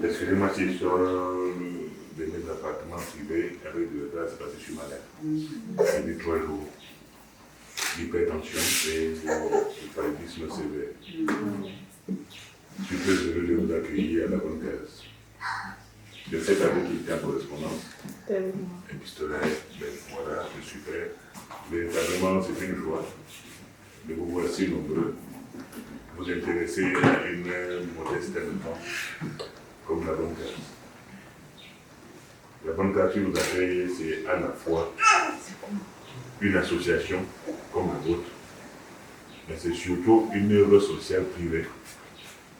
Excusez-moi si je sors de mes appartements privés avec de retard, c'est parce que je suis malade. J'ai 3 jours d'hypertension et de paludisme sévère. Je suis très heureux de vous accueillir à la bonne case. Je sais qu'avec qui était en correspondance, épistolaire, ben voilà, c'est super. Véritablement, c'est une joie de vous voir si nombreux, vous intéresser à une modeste événement comme la bonne case. La bonne case qui nous accueille, c'est à la fois une association comme la vôtre, mais c'est surtout une œuvre sociale privée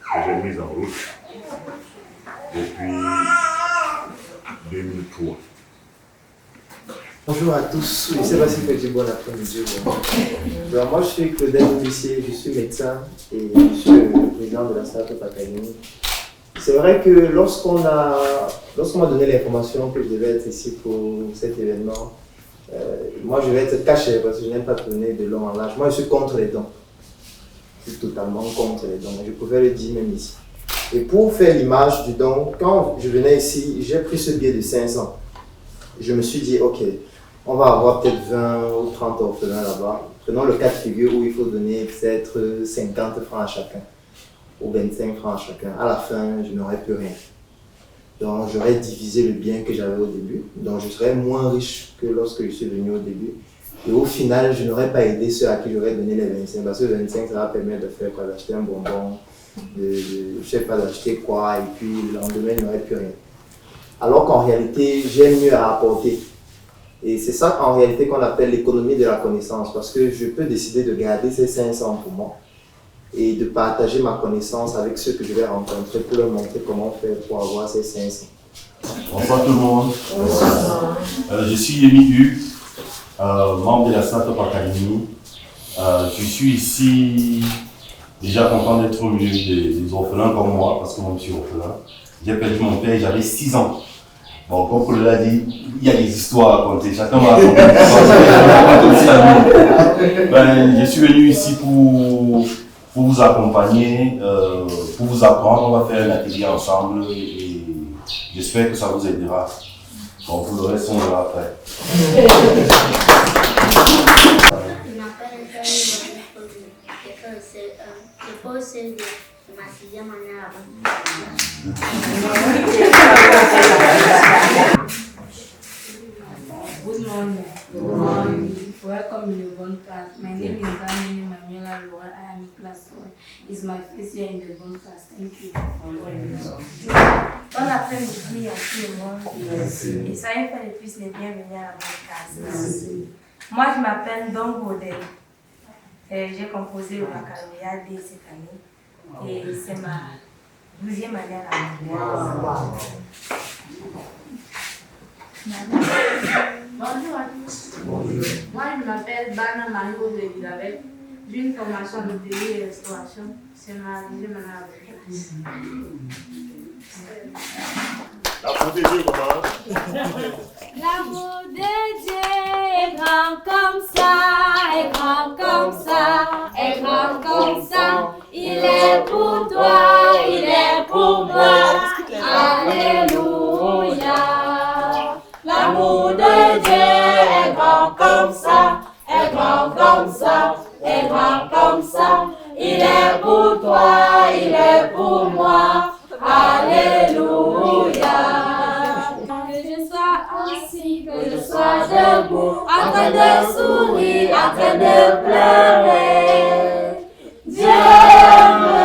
que j'ai mise en route depuis 2003. Bonjour à tous, je ne sais pas si vous bon après-midi. Alors moi je suis Claudel Missier, je suis médecin et je suis le président de la Start-up Academy. C'est vrai que lorsqu'on m'a donné l'information que je devais être ici pour cet événement, moi je vais être caché parce que je n'aime pas donner de long en large. Moi je suis contre les dons. Je suis totalement contre les dons, je pouvais le dire même ici. Et pour faire l'image du don, quand je venais ici, j'ai pris ce billet de 500. Je me suis dit, ok, on va avoir peut-être 20 ou 30 orphelins là-bas. Prenons le cas de figure où il faut donner peut-être 50 francs à chacun, ou 25 francs à chacun. À la fin, je n'aurais plus rien. Donc, j'aurais divisé le bien que j'avais au début. Donc, je serais moins riche que lorsque je suis venu au début. Et au final, je n'aurais pas aidé ceux à qui j'aurais donné les 25. Parce que 25, ça va permettre de faire quoi? D'acheter un bonbon, je ne sais pas d'acheter quoi, et puis le lendemain, il n'y aurait plus rien. Alors qu'en réalité, j'ai mieux à apporter. Et c'est ça en réalité qu'on appelle l'économie de la connaissance, parce que je peux décider de garder ces 500 pour moi et de partager ma connaissance avec ceux que je vais rencontrer pour leur montrer comment faire pour avoir ces 500. Bonsoir tout le monde. Bonsoir. Je suis Yemi Du, membre de la Start-up Academy. Je suis ici déjà content d'être au milieu des orphelins comme moi, parce que moi je suis orphelin. J'ai perdu mon père, j'avais 6 ans. Bon, comme Paul l'a dit, il y a des histoires à raconter. Chacun va raconter je suis venu ici pour vous accompagner, pour vous apprendre. On va faire un atelier ensemble et j'espère que ça vous aidera. Donc, pour le reste, on verra après. Je m'appelle Anthony. Ma 6e année Good morning. Good morning. Welcome in the bonne class. My name is Daniel Manuela Laura. I am in class 1. It's my first year in the bonne class. Thank you. Bon après-midi à tout le monde. Et soyez les plus les bienvenus à la bonne classe. Merci. Moi, je m'appelle Don Godel. J'ai composé le baccalauréat dès cette année. Et c'est ma 12e année à la bonne classe. Bonjour à tous. Bonjour. Moi, je m'appelle Bana Mario de Elisabeth. J'ai une formation en hôtellerie et restauration. C'est ma 2e année à la classe. L'amour de Dieu commence. L'amour de Dieu est grand comme ça, est grand comme ça, est grand comme ça. Il est pour toi, il est pour moi. Alléluia. L'amour de Dieu est grand comme ça, est grand comme ça, est grand comme ça. Il est pour toi, il est pour moi. Alléluia. Que je sois assis, que je sois debout, en train de sourire, en train de pleurer. Dieu me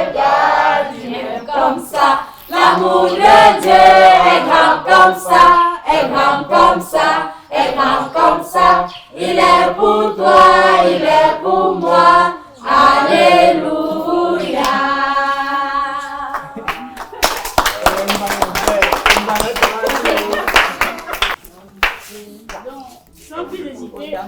regarde, il est comme ça. L'amour de Dieu est grand comme ça. Est grand comme ça, est grand comme ça. Il est pour toi, il est pour moi. Alléluia. Sans plus hésiter,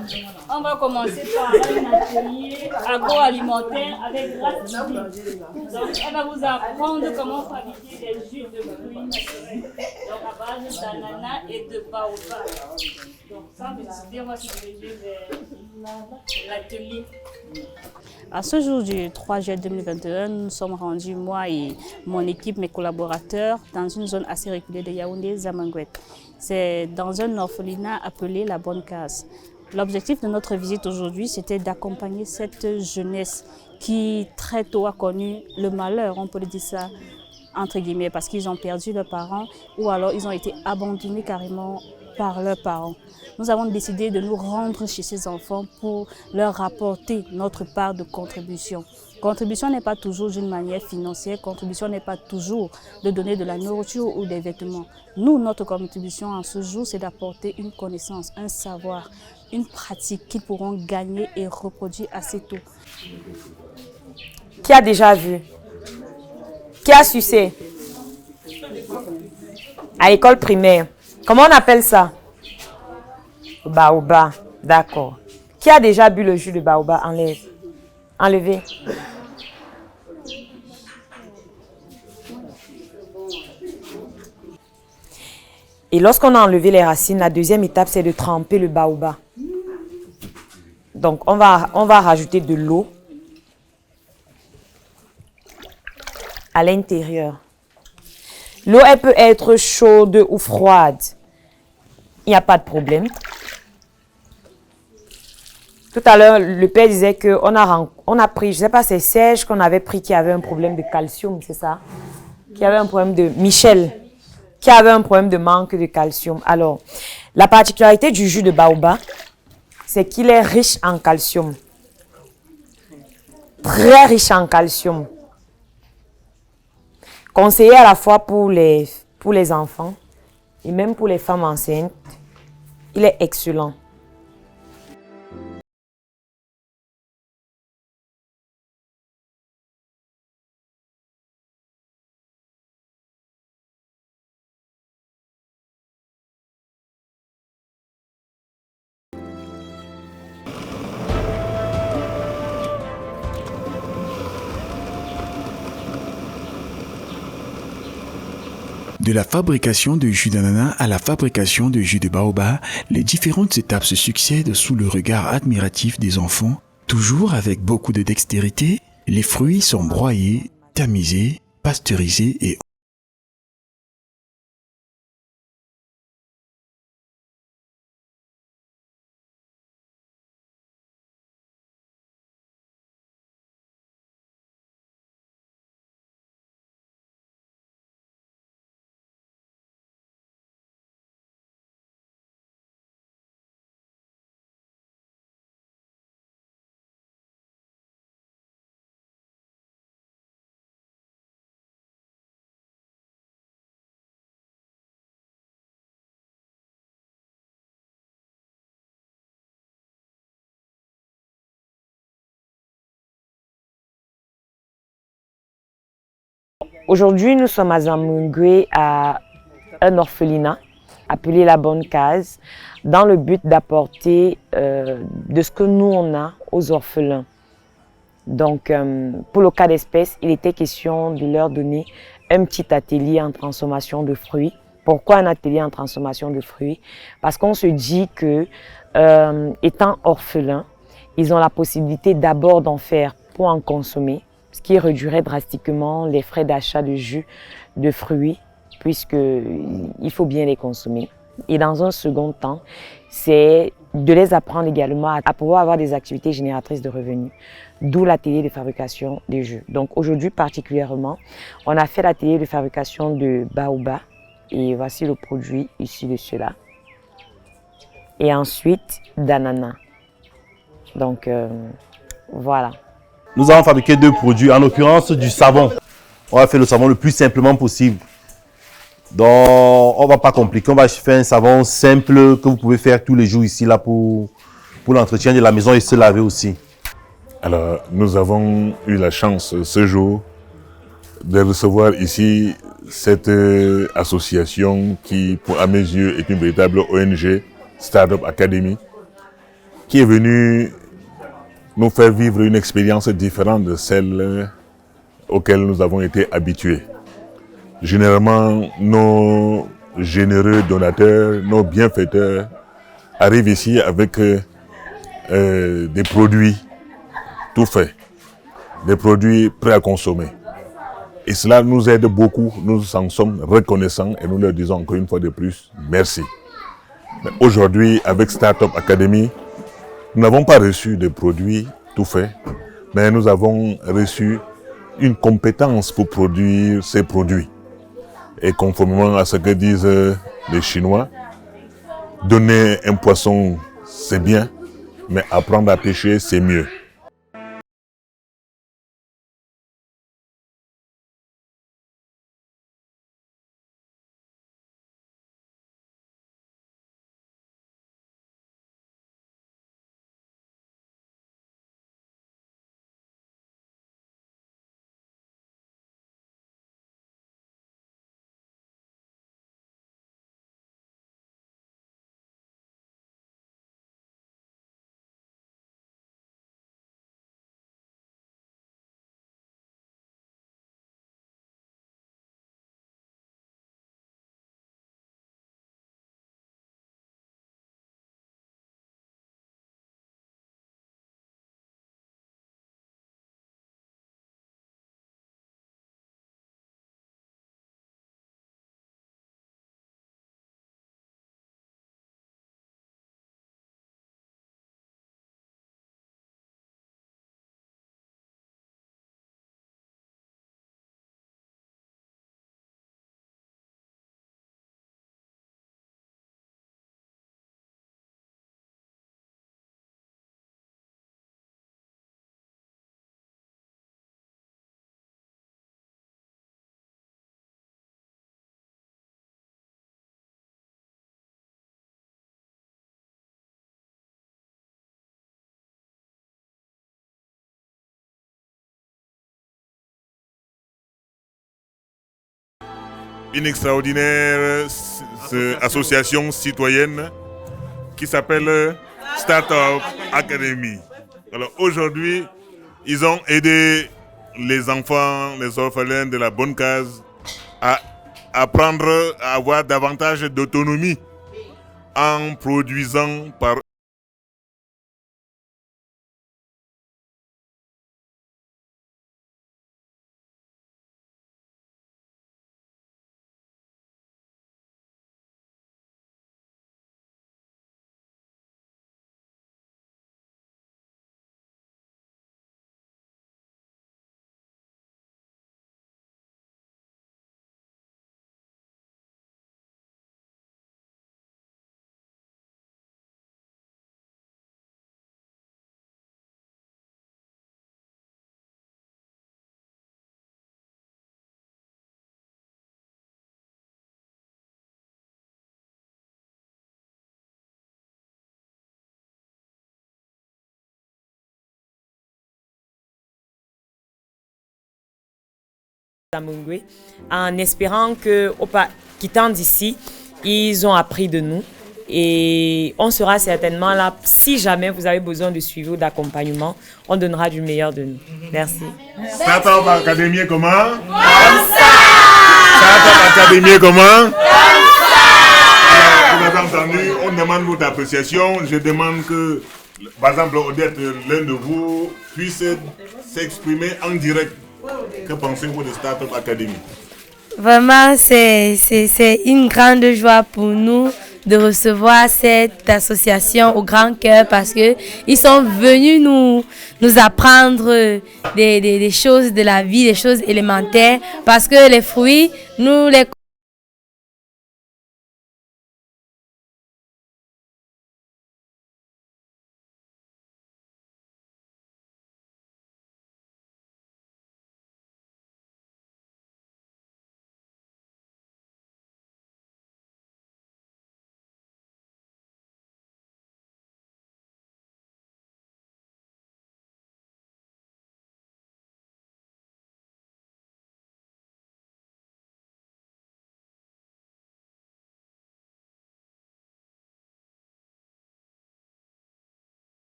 on va commencer par un atelier agroalimentaire avec Grace. Donc, elle va vous apprendre comment fabriquer des jus de fruits naturels. Donc, à base d'ananas et de baobab. Donc, sans visiter, on va se diriger vers l'atelier. À ce jour du 3 juillet 2021, nous sommes rendus, moi et mon équipe, mes collaborateurs, dans une zone assez reculée de Yaoundé-Zamangouet. C'est dans un orphelinat appelé La Bonne Case. L'objectif de notre visite aujourd'hui, c'était d'accompagner cette jeunesse qui très tôt a connu le malheur, on peut le dire ça, entre guillemets, parce qu'ils ont perdu leurs parents ou alors ils ont été abandonnés carrément par leurs parents. Nous avons décidé de nous rendre chez ces enfants pour leur apporter notre part de contribution. Contribution n'est pas toujours d'une manière financière, contribution n'est pas toujours de donner de la nourriture ou des vêtements. Nous, notre contribution en ce jour, c'est d'apporter une connaissance, un savoir, une pratique qu'ils pourront gagner et reproduire assez tôt. Qui a déjà vu? Qui a sucé? À l'école primaire. Comment on appelle ça? Baobab. D'accord. Qui a déjà bu le jus de baobab? Enlevez. Et lorsqu'on a enlevé les racines, la deuxième étape, c'est de tremper le baobab. Donc, on va rajouter de l'eau à l'intérieur. L'eau, elle peut être chaude ou froide. Il n'y a pas de problème. Tout à l'heure, le père disait qu'on a pris, je ne sais pas, c'est Serge qu'on avait pris qui avait un problème de calcium, c'est ça? Qui avait un problème de... Michel, qui avait un problème de manque de calcium. Alors, la particularité du jus de baobab, c'est qu'il est riche en calcium. Très riche en calcium. Conseillé à la fois pour les enfants et même pour les femmes enceintes, il est excellent. De la fabrication de jus d'ananas à la fabrication de jus de baobab, les différentes étapes se succèdent sous le regard admiratif des enfants. Toujours avec beaucoup de dextérité, les fruits sont broyés, tamisés, pasteurisés et Aujourd'hui, nous sommes à Zamangouet, à un orphelinat appelé La Bonne Case, dans le but d'apporter de ce que nous on a aux orphelins. Donc, pour le cas d'espèce, il était question de leur donner un petit atelier en transformation de fruits. Pourquoi un atelier en transformation de fruits? Parce qu'on se dit que, étant orphelins, ils ont la possibilité d'abord d'en faire pour en consommer, ce qui réduirait drastiquement les frais d'achat de jus de fruits, puisqu'il faut bien les consommer. Et dans un second temps, c'est de les apprendre également à pouvoir avoir des activités génératrices de revenus, d'où l'atelier de fabrication des jus. Donc aujourd'hui particulièrement, on a fait l'atelier de fabrication de baobab, et voici le produit issu de cela. Et ensuite d'ananas. Donc voilà. Nous avons fabriqué 2 produits, en l'occurrence du savon. On va faire le savon le plus simplement possible. Donc, on ne va pas compliquer, on va faire un savon simple que vous pouvez faire tous les jours ici là pour l'entretien de la maison et se laver aussi. Alors, nous avons eu la chance ce jour de recevoir ici cette association qui, à mes yeux, est une véritable ONG, Startup Academy, qui est venue nous faire vivre une expérience différente de celle auxquelles nous avons été habitués. Généralement, nos généreux donateurs, nos bienfaiteurs arrivent ici avec des produits tout faits, des produits prêts à consommer. Et cela nous aide beaucoup, nous en sommes reconnaissants et nous leur disons encore une fois de plus, merci. Aujourd'hui, avec Startup Academy, nous n'avons pas reçu de produits tout faits, mais nous avons reçu une compétence pour produire ces produits. Et conformément à ce que disent les Chinois, donner un poisson, c'est bien, mais apprendre à pêcher, c'est mieux. Une extraordinaire association citoyenne qui s'appelle Startup Academy. Alors aujourd'hui, ils ont aidé les enfants, les orphelins de la bonne case à apprendre à avoir davantage d'autonomie en produisant par en espérant que, quittant d'ici, ils ont appris de nous et on sera certainement là. Si jamais vous avez besoin de suivi ou d'accompagnement, on donnera du meilleur de nous. Merci. Startup Academy comment? Comme ça. Startup Academy comment? Comme ça. Vous avez entendu, on demande votre appréciation. Je demande que, par exemple, Odette, l'un de vous puisse s'exprimer en direct. Que pensez-vous de Startup Academy? Vraiment, c'est une grande joie pour nous de recevoir cette association au grand cœur parce que ils sont venus nous apprendre des choses de la vie, des choses élémentaires parce que les fruits, nous les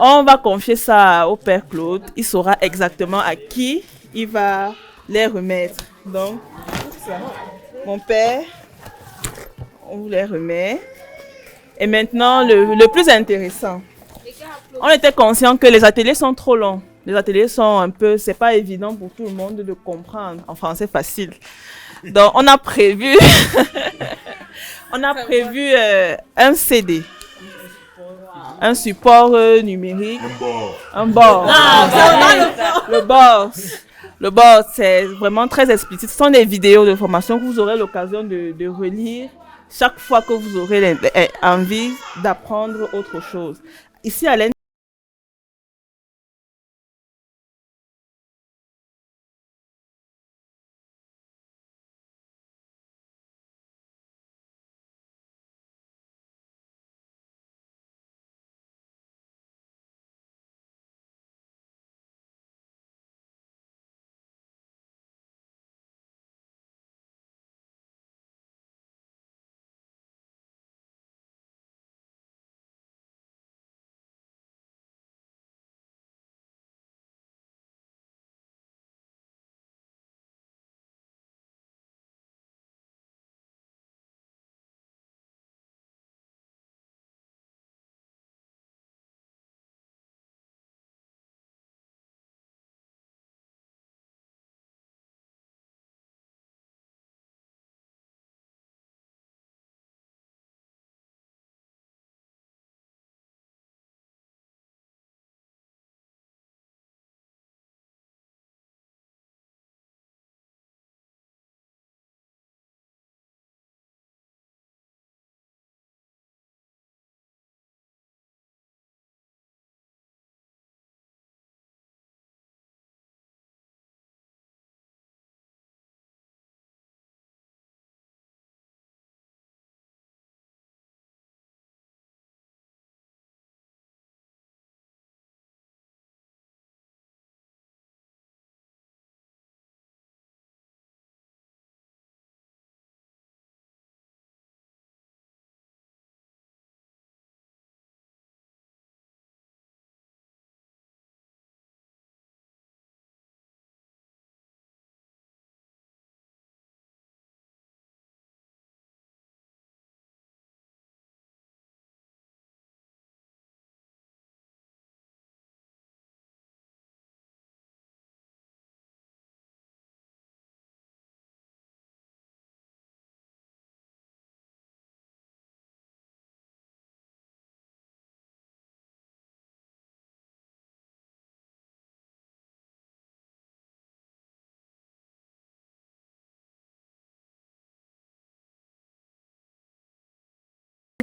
On va confier ça au Père Claude. Il saura exactement à qui il va les remettre. Donc, ça. Mon père, on vous les remet. Et maintenant, le plus intéressant. On était conscient que les ateliers sont trop longs. Les ateliers sont un peu, c'est pas évident pour tout le monde de comprendre en français facile. Donc, on a prévu, un CD, un support numérique, un board. Le board, c'est vraiment très explicite. Ce sont des vidéos de formation que vous aurez l'occasion de relire chaque fois que vous aurez envie d'apprendre autre chose. Ici, à l'EN,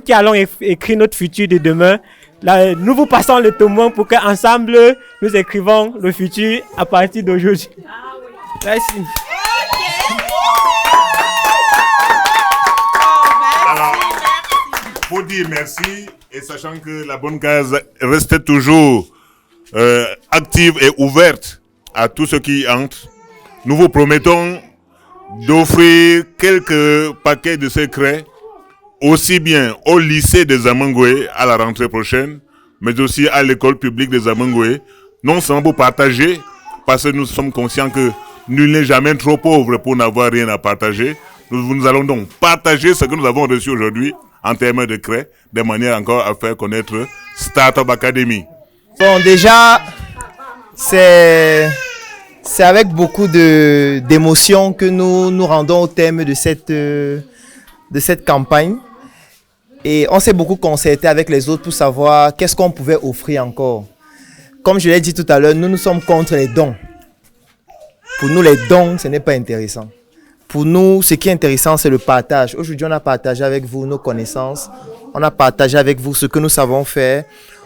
qui allons écrire notre futur de demain. Là, nous vous passons le témoin pour qu'ensemble, nous écrivons le futur à partir d'aujourd'hui. Merci. Alors, pour dire merci, et sachant que la bonne case reste toujours active et ouverte à tous ceux qui entrent, nous vous promettons d'offrir quelques paquets de secrets aussi bien au lycée des Amangoué à la rentrée prochaine, mais aussi à l'école publique des Amangoué, non seulement pour partager, parce que nous sommes conscients que nul n'est jamais trop pauvre pour n'avoir rien à partager. Nous allons donc partager ce que nous avons reçu aujourd'hui en termes de crêpes, de manière encore à faire connaître Startup Academy. Bon, déjà, c'est avec beaucoup d'émotion que nous nous rendons au thème de cette campagne. Et on s'est beaucoup concerté avec les autres pour savoir qu'est-ce qu'on pouvait offrir encore. Comme je l'ai dit tout à l'heure, nous sommes contre les dons. Pour nous, les dons, ce n'est pas intéressant. Pour nous, ce qui est intéressant, c'est le partage. Aujourd'hui, on a partagé avec vous nos connaissances. On a partagé avec vous ce que nous savons faire.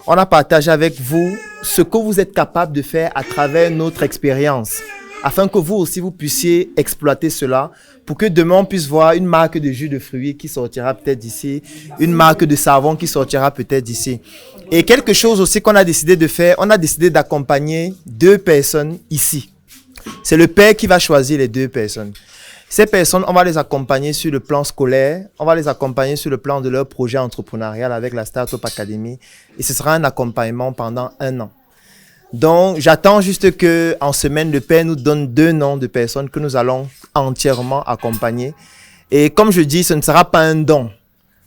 On a partagé avec vous ce que vous êtes capable de faire à travers notre expérience, afin que vous aussi, vous puissiez exploiter cela pour que demain, on puisse voir une marque de jus de fruits qui sortira peut-être d'ici, une marque de savon qui sortira peut-être d'ici. Et quelque chose aussi qu'on a décidé de faire, on a décidé d'accompagner 2 personnes ici. C'est le père qui va choisir les 2 personnes. Ces personnes, on va les accompagner sur le plan scolaire, on va les accompagner sur le plan de leur projet entrepreneurial avec la Startup Academy. Et ce sera un accompagnement pendant 1 an. Donc, j'attends juste que en semaine, le Père nous donne 2 noms de personnes que nous allons entièrement accompagner. Et comme je dis, ce ne sera pas un don.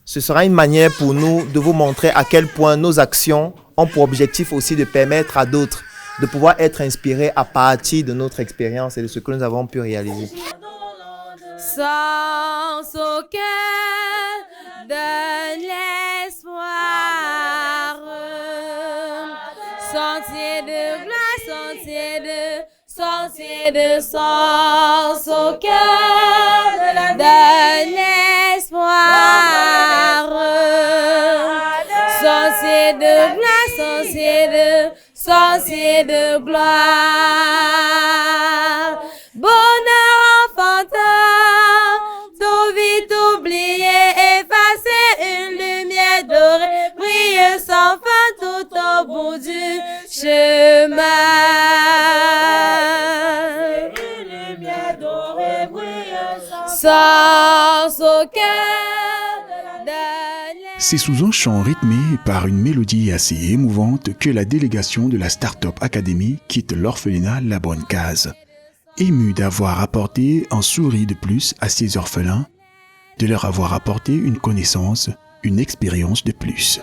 Ce sera une manière pour nous de vous montrer à quel point nos actions ont pour objectif aussi de permettre à d'autres de pouvoir être inspirés à partir de notre expérience et de ce que nous avons pu réaliser. Sans aucun de l'espoir, sentier de gloire, sentier de sens au cœur de l'espoir, sentier de gloire, sentier de gloire, bonheur enfantin, tout vite oublié, effacé, une lumière dorée, brille sans fin tout au bout du chemin. Une lumière dorée, brille sans aucun de C'est sous un chant rythmé par une mélodie assez émouvante que la délégation de la Startup Academy quitte l'orphelinat La Bonne Case. Ému d'avoir apporté un sourire de plus à ces orphelins, de leur avoir apporté une connaissance, une expérience de plus.